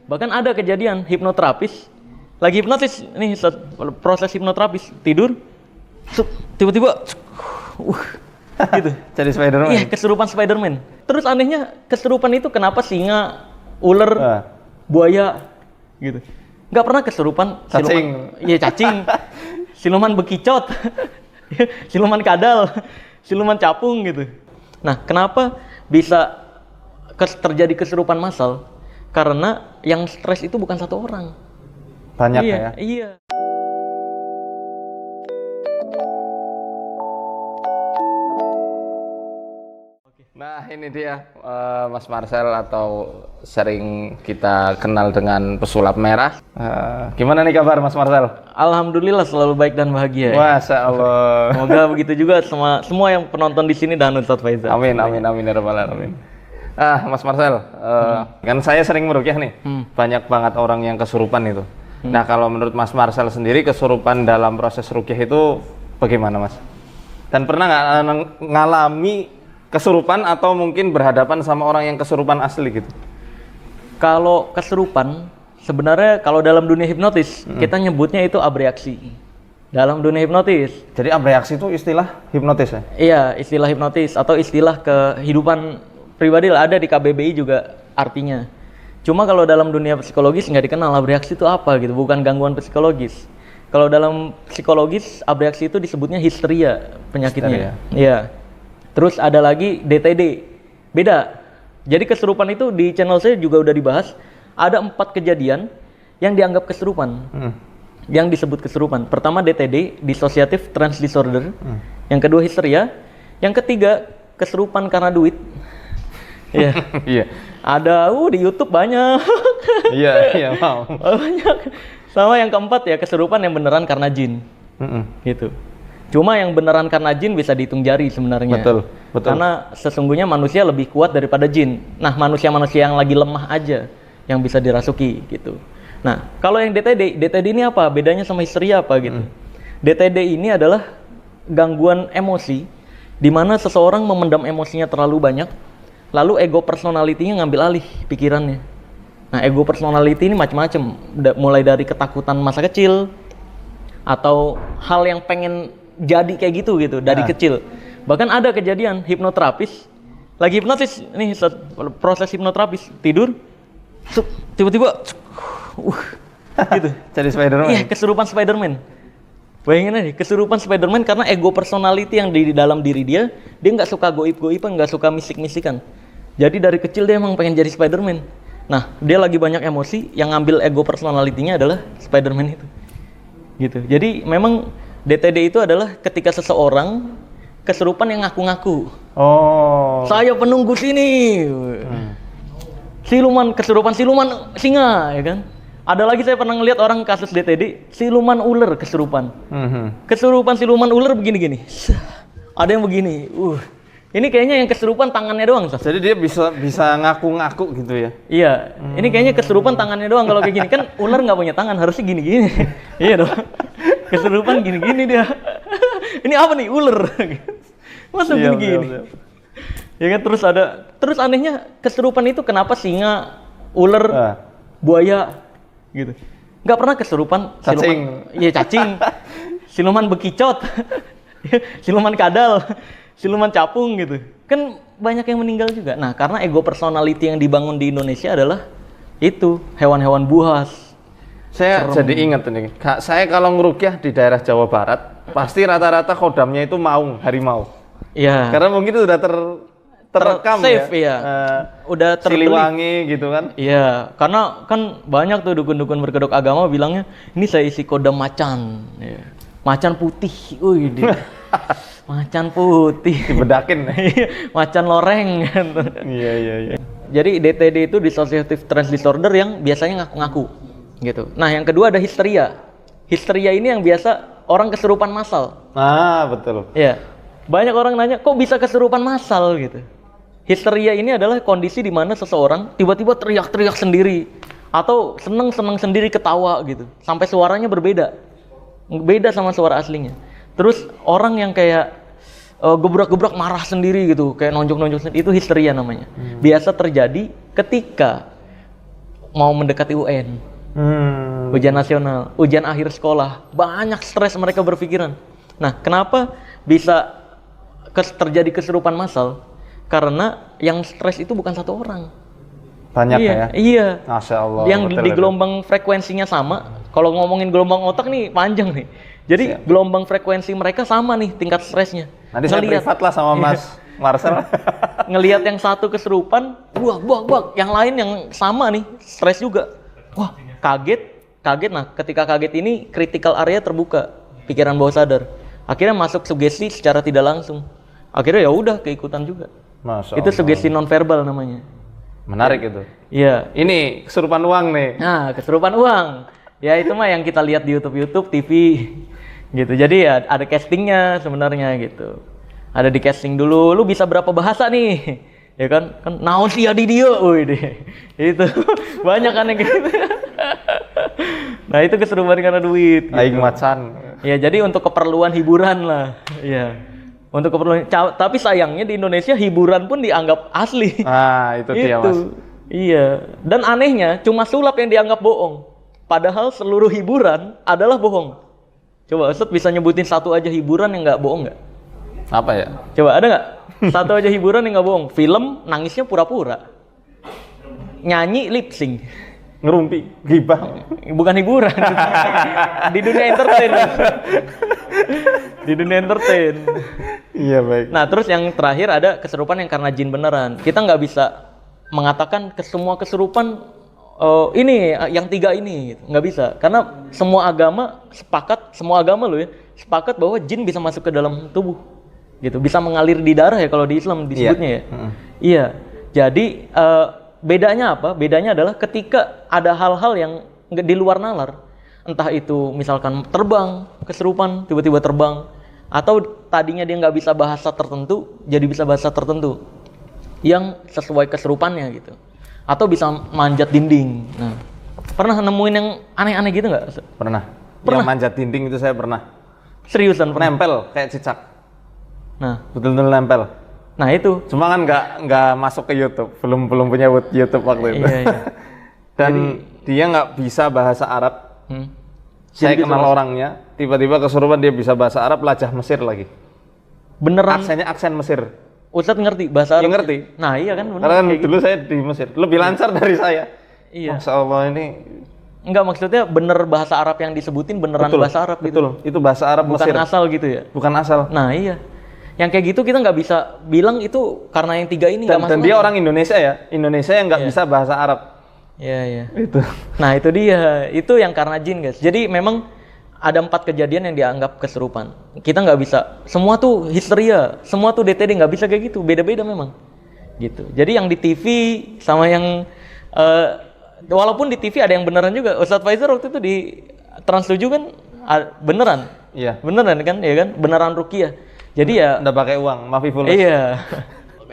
Bahkan ada kejadian hipnoterapis lagi hipnotis nih, proses hipnoterapis tidur, tiba-tiba gitu. Jadi Spider-Man. Iya, kesurupan Spider-Man. Terus anehnya kesurupan itu kenapa singa, ular, buaya gitu. Nggak pernah kesurupan cacing. Iya, cacing. Siluman bekicot. Siluman kadal, siluman capung gitu. Nah, kenapa bisa terjadi kesurupan massal? Karena yang stres itu bukan satu orang. Banyak iya, ya? Iya. Nah ini dia Mas Marcel atau sering kita kenal dengan pesulap merah. Gimana nih kabar Mas Marcel? Alhamdulillah selalu baik dan bahagia. Masya Allah. Semoga begitu juga semua yang penonton di sini dan Ustadz Faizal. Amin amin amin ya rabbal alamin. Mas Marcel, kan saya sering meruqyah nih. Banyak banget orang yang kesurupan itu. Nah kalau menurut Mas Marcel sendiri kesurupan dalam proses ruqyah itu bagaimana Mas? Dan pernah nggak ngalami kesurupan atau mungkin berhadapan sama orang yang kesurupan asli gitu? Kalau kesurupan, sebenarnya kalau dalam dunia hipnotis, kita nyebutnya itu abreaksi. Dalam dunia hipnotis. Jadi abreaksi itu istilah hipnotis ya? Iya, istilah hipnotis atau istilah kehidupan pribadi lah, ada di KBBI juga artinya. Cuma kalau dalam dunia psikologis nggak dikenal abreaksi itu apa gitu, bukan gangguan psikologis. Kalau dalam psikologis, abreaksi itu disebutnya histeria penyakitnya. Iya. Terus ada lagi DTD, beda. Jadi kesurupan itu di channel saya juga udah dibahas. Ada 4 kejadian yang dianggap kesurupan, yang disebut kesurupan. Pertama DTD, dissociative trance disorder. Yang kedua histeria. Yang ketiga kesurupan karena duit. Iya. Iya. Ada di YouTube banyak. Iya mau. Banyak. Sama yang keempat ya kesurupan yang beneran karena jin. Gitu. Cuma yang beneran karena jin bisa dihitung jari sebenarnya. Betul. Karena sesungguhnya manusia lebih kuat daripada jin. Nah, manusia-manusia yang lagi lemah aja yang bisa dirasuki gitu. Nah, kalau yang DTD ini apa? Bedanya sama histeria apa gitu? DTD ini adalah gangguan emosi di mana seseorang memendam emosinya terlalu banyak, lalu ego personality-nya ngambil alih pikirannya. Nah, ego personality ini macam-macam, mulai dari ketakutan masa kecil atau hal yang pengen jadi kayak gitu dari kecil. Bahkan ada kejadian hipnoterapis lagi hipnotis nih, proses hipnoterapis tidur, tiba-tiba gitu. Jadi Spider-Man. Iya, kesurupan Spider-Man. Bayangin aja, kesurupan Spider-Man karena ego personality yang di dalam diri dia nggak suka goib-goiban, nggak suka misik-misikan. Jadi dari kecil dia emang pengen jadi Spider-Man. Nah, dia lagi banyak emosi, yang ngambil ego personality-nya adalah Spider-Man itu. Gitu. Jadi memang DTD itu adalah ketika seseorang kesurupan yang ngaku-ngaku. Oh. Saya penunggu sini. Kesurupan siluman singa, ya kan? Ada lagi saya pernah ngeliat orang kasus DTD, siluman ular kesurupan. Kesurupan siluman ular begini-gini. Ada yang begini. Ini kayaknya yang kesurupan tangannya doang, Sas. Jadi dia bisa ngaku-ngaku gitu ya? Iya, ini kayaknya kesurupan tangannya doang kalau kayak gini. Kan ular nggak punya tangan, harusnya gini-gini. Iya dong. Kesurupan gini-gini dia. Ini apa nih, ular? Masa gini-gini? Ya kan, terus anehnya kesurupan itu kenapa singa, ular, buaya gitu. Nggak pernah kesurupan cacing. Iya, cacing. Siluman bekicot. Siluman kadal. Siluman capung gitu. Kan banyak yang meninggal juga. Nah, karena ego personality yang dibangun di Indonesia adalah itu, hewan-hewan buas. Saya jadi ingat nih, saya kalau ngeruqyah di daerah Jawa Barat, pasti rata-rata kodamnya itu maung, harimau. Iya. Karena mungkin itu udah terekam safe, ya. Udah terbeli. Siliwangi gitu kan. Iya, karena kan banyak tuh dukun-dukun berkedok agama bilangnya, ini saya isi kodam macan. Ya. Macan putih. Macan putih. Dibedakin. Macan loreng. Iya. Jadi DTD itu dissociative trance disorder yang biasanya ngaku-ngaku gitu. Nah, yang kedua ada histeria. Histeria ini yang biasa orang kesurupan massal. Betul. Iya. Banyak orang nanya, kok bisa kesurupan massal gitu. Histeria ini adalah kondisi di mana seseorang tiba-tiba teriak-teriak sendiri atau seneng-seneng sendiri, ketawa gitu. Sampai suaranya berbeda. Beda sama suara aslinya. Terus orang yang kayak gebrak-gebrak marah sendiri gitu, kayak nonjok-nonjok sendiri, itu histeria namanya. Biasa terjadi ketika mau mendekati UN, ujian nasional, ujian akhir sekolah, banyak stres mereka berpikiran. Nah, kenapa bisa terjadi kesurupan massal? Karena yang stres itu bukan satu orang. Banyak iya, ya? Iya. Masya Allah. Yang di gelombang frekuensinya sama. Kalau ngomongin gelombang otak nih panjang nih. Jadi gelombang frekuensi mereka sama nih tingkat stresnya. Nanti saya privat lah sama Mas Marcel. Ngelihat yang satu kesurupan, buak. Yang lain yang sama nih, stres juga. Wah, kaget. Nah, ketika kaget ini critical area terbuka, pikiran bawah sadar. Akhirnya masuk sugesti secara tidak langsung. Akhirnya ya udah keikutan juga. Masya Itu Allah. sugesti nonverbal namanya. Menarik itu. Iya. Ini kesurupan uang nih. Nah, kesurupan uang. Ya itu mah yang kita lihat di YouTube, TV gitu. Jadi ya ada castingnya sebenarnya gitu. Ada di casting dulu, lu bisa berapa bahasa nih? Ya kan naon sih di dia. Itu banyak kan yang gitu. Nah, itu kesurupan karena duit. Aing Gitu. macan. Ya, jadi untuk keperluan hiburan lah. Iya. Untuk keperluan, tapi sayangnya di Indonesia hiburan pun dianggap asli. Ah, itu dia, Mas. Iya. Dan anehnya cuma sulap yang dianggap bohong. Padahal seluruh hiburan adalah bohong. Coba Ustadz bisa nyebutin satu aja hiburan yang nggak bohong nggak? Apa ya? Coba ada nggak? Satu aja hiburan yang nggak bohong. Film nangisnya pura-pura. Nyanyi lip sync. Ngerumpi, gibah. Bukan hiburan. Di dunia entertain. Di dunia entertain. Iya, baik. Nah, terus yang terakhir ada kesurupan yang karena jin beneran. Kita nggak bisa mengatakan ke semua kesurupan ini yang 3 ini, gitu. Nggak bisa. Karena semua agama loh ya, sepakat bahwa jin bisa masuk ke dalam tubuh, gitu. Bisa mengalir di darah ya kalau di Islam disebutnya ya. Iya. Jadi bedanya apa? Bedanya adalah ketika ada hal-hal yang di luar nalar, entah itu misalkan terbang, kesurupan tiba-tiba terbang, atau tadinya dia nggak bisa bahasa tertentu, jadi bisa bahasa tertentu yang sesuai kesurupannya gitu, atau bisa manjat dinding. Nah, pernah nemuin yang aneh-aneh gitu nggak? Pernah. Yang manjat dinding itu saya pernah. Seriusan pernah? Nempel kayak cicak. Nah, Betul-betul nempel. nah itu. Cuma kan nggak masuk ke YouTube, belum punya YouTube waktu itu. Iya. Dan dia nggak bisa bahasa Arab. Saya Jadi kenal orangnya, tiba-tiba kesurupan dia bisa bahasa Arab, lajah Mesir lagi. Beneran? Aksennya aksen Mesir. Ustadz ngerti bahasa Arab? Ya, ngerti. Nah iya kan bener. Karena kan kayak dulu saya di Mesir, lebih lancar dari saya. Iya. Masya Allah ini. Enggak, maksudnya bener bahasa Arab yang disebutin beneran Betul, bahasa Arab gitu. betul. Itu bahasa Arab Bukan Mesir. asal gitu ya? Bukan asal. Nah iya. Yang kayak gitu kita nggak bisa bilang itu karena yang 3 ini nggak masuk. Dan dia orang Indonesia ya, Indonesia yang nggak bisa bahasa Arab. Iya, iya. Itu. Nah itu dia, itu yang karena jin guys. Jadi memang ada 4 kejadian yang dianggap kesurupan. Kita nggak bisa, semua tuh histeria, semua tuh DTD, nggak bisa kayak gitu, beda-beda memang. Gitu. Jadi yang di TV sama yang walaupun di TV ada yang beneran juga. Ustadz Faizar waktu itu di Trans 7 kan beneran. Iya. Beneran kan, ya kan? Beneran ruqyah. Jadi ya Nggak pakai uang, Mafiful. iya.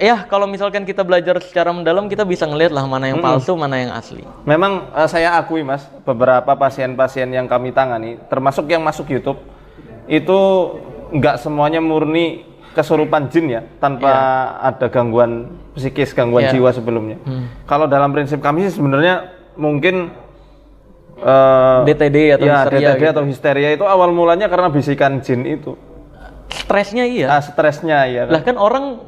Ya, kalau misalkan kita belajar secara mendalam, kita bisa ngelihat lah mana yang palsu, mana yang asli. Memang saya akui Mas, beberapa pasien-pasien yang kami tangani, termasuk yang masuk YouTube, itu nggak semuanya murni kesurupan jin ya, tanpa ada gangguan psikis, gangguan jiwa sebelumnya. Kalau dalam prinsip kami sih sebenarnya mungkin DTD atau histeria DTD gitu. atau histeria itu awal mulanya karena bisikan jin itu. Stresnya iya. Stresnya ya. Lah kan orang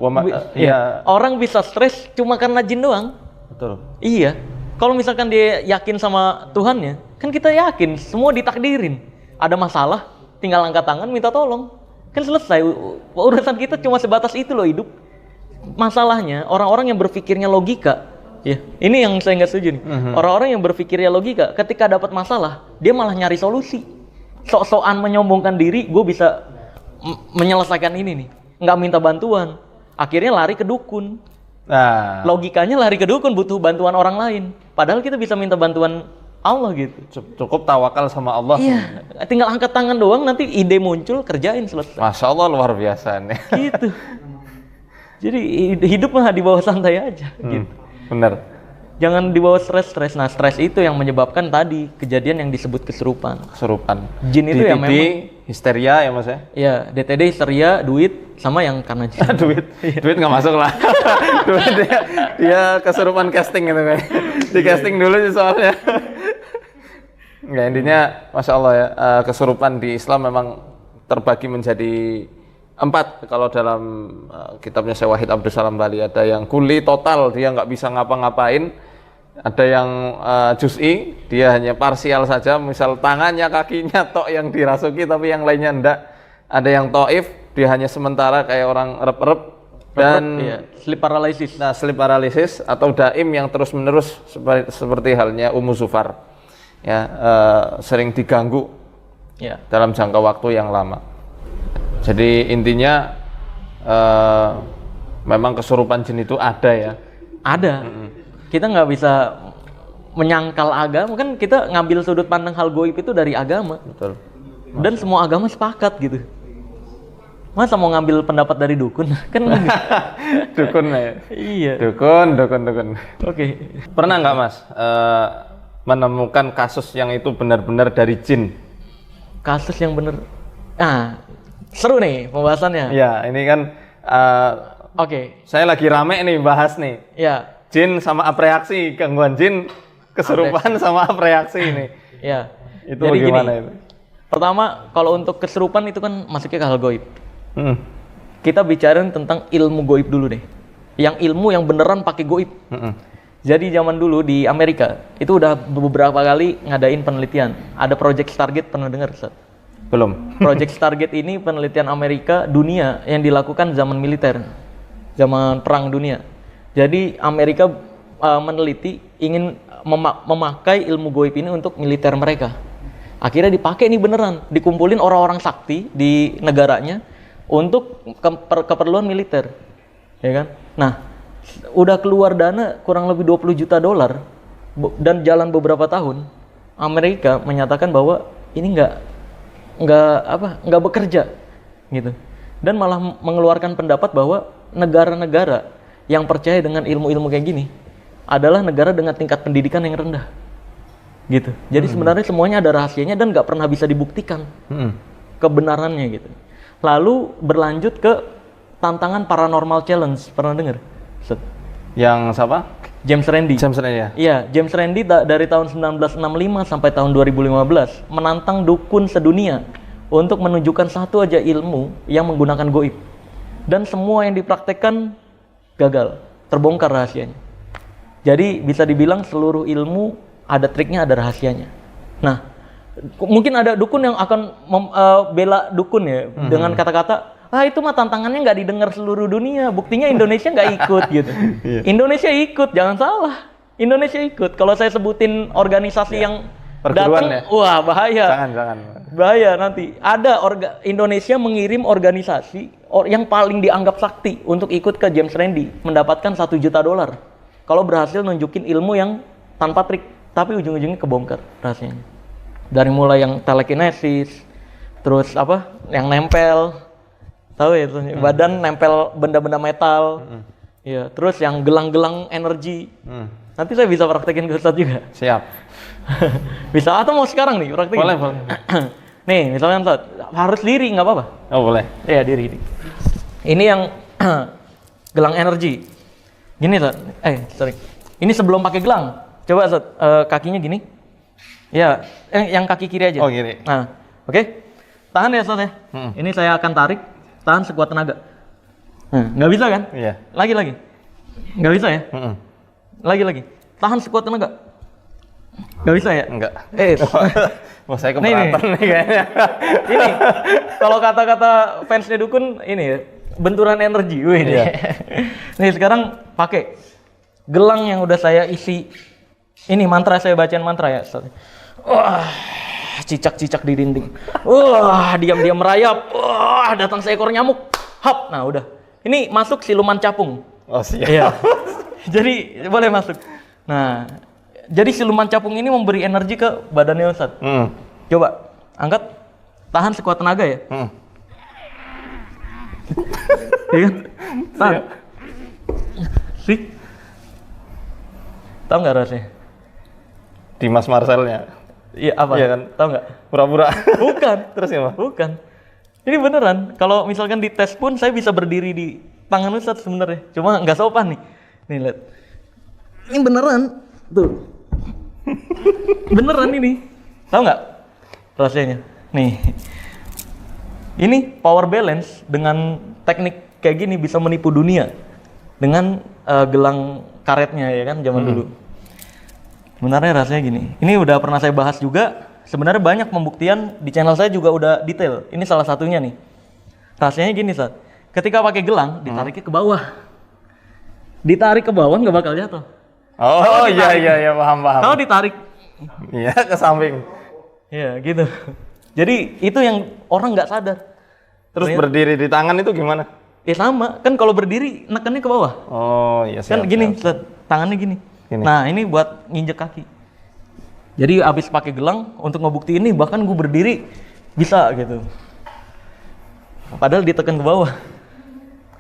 iya. orang bisa stres cuma karena jin doang. Betul. Iya. Kalau misalkan dia yakin sama Tuhannya, kan kita yakin semua ditakdirin. Ada masalah, tinggal angkat tangan minta tolong. Kan selesai. Urusan kita cuma sebatas itu loh hidup. Masalahnya orang-orang yang berpikirnya logika, ya. Ini yang saya nggak setuju nih. Orang-orang yang berpikirnya logika, ketika dapat masalah, dia malah nyari solusi. Sok-sokan menyombongkan diri, gue bisa menyelesaikan ini nih, nggak minta bantuan, akhirnya lari ke dukun. Nah, Logikanya lari ke dukun, butuh bantuan orang lain, padahal kita bisa minta bantuan Allah gitu. cukup tawakal sama Allah. Iya, tinggal angkat tangan doang, nanti ide muncul, kerjain selesai. Masya Allah luar biasa nih. Gitu. Jadi hidup mah di bawah santai aja. Gitu. Bener. Jangan dibawa stres. Nah, stres itu yang menyebabkan tadi kejadian yang disebut kesurupan. Kesurupan. Jin itu ya memang histeria ya Mas ya? Ya, DTD histeria, duit sama yang karena jin. duit nggak masuk lah. Duit dia kesurupan casting gitu kan. Di casting dulu sih soalnya. Nggak, intinya Masya Allah ya, kesurupan di Islam memang terbagi menjadi 4. Kalau dalam kitabnya Syekh Wahid Abdul Salam Bali, ada yang kuli total, dia nggak bisa ngapa-ngapain. Ada yang juz'i, dia hanya parsial saja, misal tangannya, kakinya tok yang dirasuki tapi yang lainnya enggak. Ada yang taif, dia hanya sementara kayak orang rep-rep. Dan iya, sleep paralysis. Nah, sleep paralysis atau daim yang terus-menerus seperti halnya Ummu Zufar. Ya, sering diganggu Ya. dalam jangka waktu yang lama. Jadi intinya memang kesurupan jin itu ada ya. Ada. Kita nggak bisa menyangkal agama, kan kita ngambil sudut pandang hal goib itu dari agama. Betul. Dan semua agama sepakat gitu. Masa mau ngambil pendapat dari dukun? Kan Dukun ya. iya. Dukun. Oke. Pernah nggak Mas menemukan kasus yang itu benar-benar dari jin? Kasus yang bener. Nah, seru nih pembahasannya. Ya, ini kan Oke. saya lagi rame nih bahas nih. Ya. Jin sama apreaksi, gangguan jin, kesurupan sama apreaksi ini. Ya. Itu Jadi bagaimana gini, itu? pertama, kalau untuk kesurupan itu kan masuknya ke hal goib. Hmm. Kita bicarain tentang ilmu goib dulu deh. Yang ilmu yang beneran pakai goib. Jadi zaman dulu di Amerika itu udah beberapa kali ngadain penelitian. Ada Project Stargate, pernah dengar Ustaz? Belum. Project Stargate ini penelitian Amerika dunia yang dilakukan zaman militer, zaman perang dunia. Jadi Amerika meneliti ingin memakai ilmu goib ini untuk militer mereka. Akhirnya dipakai nih beneran, dikumpulin orang-orang sakti di negaranya untuk keperluan militer, ya kan? Nah, udah keluar dana kurang lebih 20 juta dolar dan jalan beberapa tahun, Amerika menyatakan bahwa ini nggak bekerja gitu, dan malah mengeluarkan pendapat bahwa negara-negara yang percaya dengan ilmu-ilmu kayak gini adalah negara dengan tingkat pendidikan yang rendah gitu. Jadi sebenarnya semuanya ada rahasianya dan nggak pernah bisa dibuktikan kebenarannya gitu. Lalu berlanjut ke tantangan paranormal challenge, pernah dengar? Yang siapa? James Randi. James Randi ya? Iya, James Randi dari tahun 1965 sampai tahun 2015 menantang dukun sedunia untuk menunjukkan satu aja ilmu yang menggunakan goib. Dan semua yang dipraktekkan gagal, terbongkar rahasianya. Jadi bisa dibilang seluruh ilmu ada triknya, ada rahasianya. Nah, mungkin ada dukun yang akan bela dukun ya dengan kata-kata, itu mah tantangannya nggak didengar seluruh dunia, buktinya Indonesia nggak ikut gitu. Indonesia ikut, jangan salah. Indonesia ikut. Kalau saya sebutin organisasi yang datang, ya? wah bahaya. Jangan. Bahaya nanti. Ada Indonesia mengirim organisasi yang paling dianggap sakti untuk ikut ke James Randi, mendapatkan 1 juta dolar. Kalau berhasil nunjukin ilmu yang tanpa trik, tapi ujung-ujungnya kebongkar rahasianya. Dari mulai yang telekinesis, terus yang nempel, tahu ya, badan nempel benda-benda metal, ya, terus yang gelang-gelang energi. Nanti saya bisa praktekin ke Ustadz juga. Siap. Bisa, atau mau sekarang nih praktekin? Boleh. Nih, misalnya Ustadz, harus diri, nggak apa-apa. Oh boleh. Iya, diri. Ini yang gelang energi. Gini Ustadz, sorry. Ini sebelum pakai gelang. Coba Ustadz, kakinya gini. Ya, yang kaki kiri aja. Oh gini. Nah, oke. Tahan ya Ustadz ya. Ini saya akan tarik, tahan sekuat tenaga. Nah, nggak bisa kan? Iya. Lagi. Nggak bisa ya? Lagi. Tahan sekuat tenaga. Nggak bisa ya? Enggak. Wah, saya keberatan nih kayaknya. Ini, kalau kata-kata fansnya dukun, ini ya, benturan energi. Wih, iya. Nih sekarang pakai gelang yang udah saya isi. Ini mantra, saya bacain mantra ya. Wah, cicak-cicak di dinding. Wah, diam-diam merayap. Wah, datang seekor nyamuk. Hap, nah udah. Ini masuk siluman capung. Oh siap. Iya. Jadi boleh masuk. Nah, jadi siluman capung ini memberi energi ke badannya Ustadz. Coba angkat, tahan sekuat tenaga ya. Iya kan? Tahan. Sih. Tahu nggak rasanya? Di Mas Marcelnya. Iya apa? Iya kan? Tahu nggak? Pura-pura. Bukan. Terus ya, Mas? Bukan. Ini beneran. Kalau misalkan di tes pun saya bisa berdiri di tangan Ustadz sebenarnya. Cuma nggak sopan nih. Nih lihat. Ini beneran. Tuh. Beneran ini. Tahu nggak rasanya? Nih. Ini power balance dengan teknik kayak gini bisa menipu dunia. Dengan gelang karetnya ya kan zaman dulu. Sebenarnya rasanya gini. Ini udah pernah saya bahas juga. Sebenarnya banyak pembuktian di channel saya juga udah detail. Ini salah satunya nih. Rasanya gini, Sat. Ketika pakai gelang, ditariknya ke bawah. Ditarik ke bawah nggak bakal jatuh. Oh iya paham. Kalau ditarik, Iya, ke samping. ya gitu. Jadi itu yang orang nggak sadar. Terus Ternyata- berdiri di tangan itu gimana? Ya sama, kan kalau berdiri nekannya ke bawah. Oh iya, Kan siap, gini, siap. Sat. Tangannya gini. Gini. Nah ini buat nginjek kaki. Jadi abis pakai gelang untuk ngebuktiin nih, bahkan gue berdiri bisa gitu. Padahal ditekan ke bawah.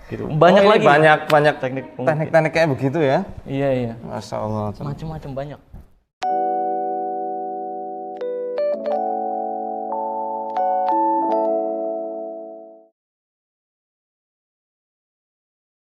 Gitu. Banyak Oh, ini lagi. banyak teknik teknik kayak begitu ya. Iya. Masya Allah. Macam-macam banyak.